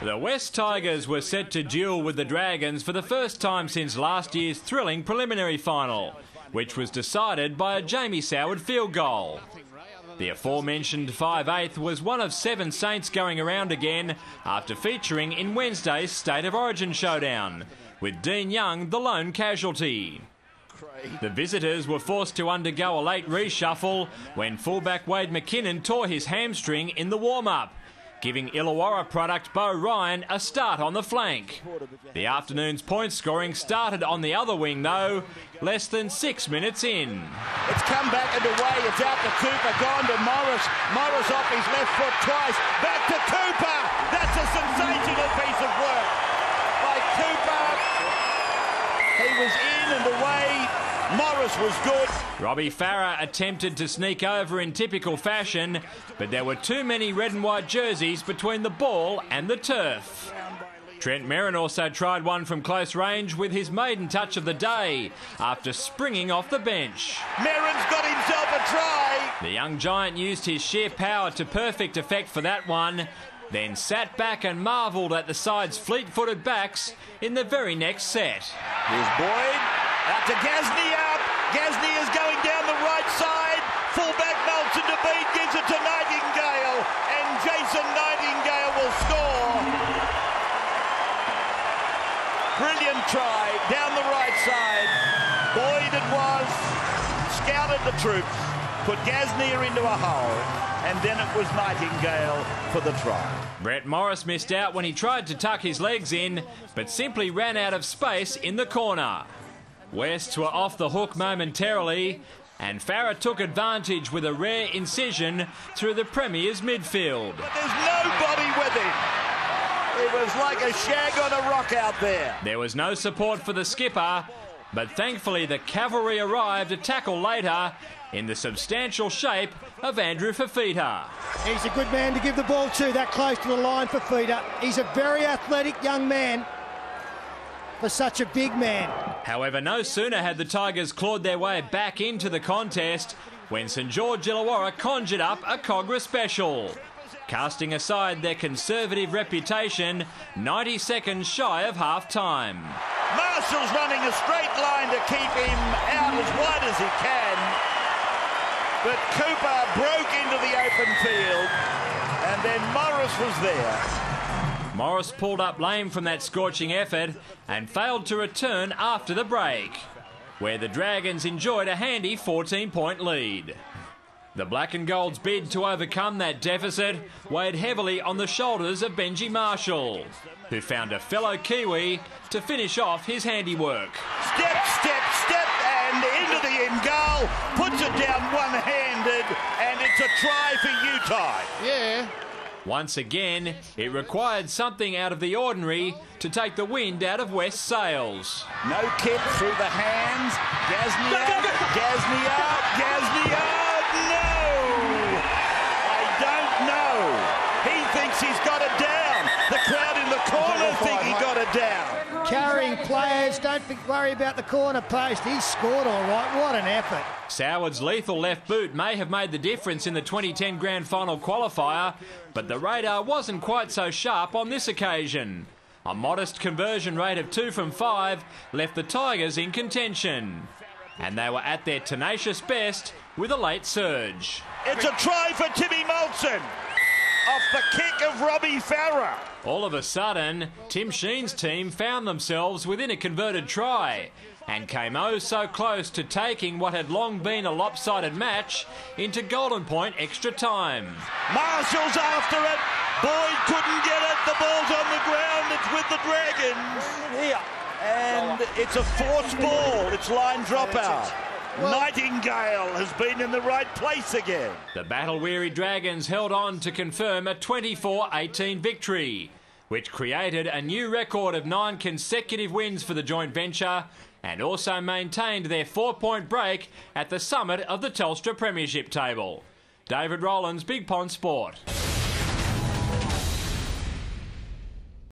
The West Tigers were set to duel with the Dragons for the first time since last year's thrilling preliminary final, which was decided by a Jamie Soward field goal. The aforementioned 5/8 was one of 7 Saints going around again after featuring in Wednesday's State of Origin showdown, with Dean Young the lone casualty. The visitors were forced to undergo a late reshuffle when fullback Wade McKinnon tore his hamstring in the warm-up, giving Illawarra product Beau Ryan a start on the flank. The afternoon's point scoring started on the other wing though, less than 6 minutes in. It's come back and away, it's out to Cooper, gone to Morris. Morris off his left foot twice, back to Cooper! That's a sensational piece of work by Cooper. He was in and away. Morris was good. Robbie Farah attempted to sneak over in typical fashion, but there were too many red and white jerseys between the ball and the turf. Trent Merrin also tried one from close range with his maiden touch of the day after springing off the bench. Merrin's got himself a try. The young giant used his sheer power to perfect effect for that one, then sat back and marvelled at the side's fleet-footed backs in the very next set. Here's Boyd, out to Gasnier. Gasnier is going down the right side. Fullback Melton to beat, gives it to Nightingale, and Jason Nightingale will score. Brilliant try, down the right side. Boyd it was, scouted the troops, put Gasnier into a hole, and then it was Nightingale for the try. Brett Morris missed out when he tried to tuck his legs in, but simply ran out of space in the corner. Wests were off the hook momentarily, and Farah took advantage with a rare incision through the Premier's midfield. But there's nobody with him. It was like a shag on a rock out there. There was no support for the skipper, but thankfully the cavalry arrived a tackle later in the substantial shape of Andrew Fafita. He's a good man to give the ball to, that close to the line, Fafita. He's a very athletic young man for such a big man. However, no sooner had the Tigers clawed their way back into the contest when St George Illawarra conjured up a Cogra special, casting aside their conservative reputation 90 seconds shy of half-time. Marshall's running a straight line to keep him out as wide as he can, but Cooper broke into the open field, and then Morris was there. Morris pulled up lame from that scorching effort and failed to return after the break, where the Dragons enjoyed a handy 14-point lead. The Black and Gold's bid to overcome that deficit weighed heavily on the shoulders of Benji Marshall, who found a fellow Kiwi to finish off his handiwork. Step, step, step, and into the end goal, puts it down one-handed, and it's a try for Utah. Yeah. Once again, it required something out of the ordinary to take the wind out of West's sails. No kick through the hands. Gasnier, Gasnier, no! I don't know. He thinks he's got it down. The crowd in the corner think he got it down. Carrying players, don't worry about the corner post. He's scored all right. What an effort. Soward's lethal left boot may have made the difference in the 2010 Grand Final qualifier, but the radar wasn't quite so sharp on this occasion. A modest conversion rate of 2 from 5 left the Tigers in contention, and they were at their tenacious best with a late surge. It's a try for Timmy Moulton off the kick of Robbie Farah. All of a sudden, Tim Sheen's team found themselves within a converted try and came oh so close to taking what had long been a lopsided match into Golden Point extra time. Marshall's after it. Boyd couldn't get it. The ball's on the ground. It's with the Dragons. Here. And it's a forced ball. It's line dropout. Nightingale has been in the right place again. The battle-weary Dragons held on to confirm a 24-18 victory, which created a new record of 9 consecutive wins for the joint venture and also maintained their 4-point break at the summit of the Telstra Premiership table. David Rowlands, Big Pond Sport.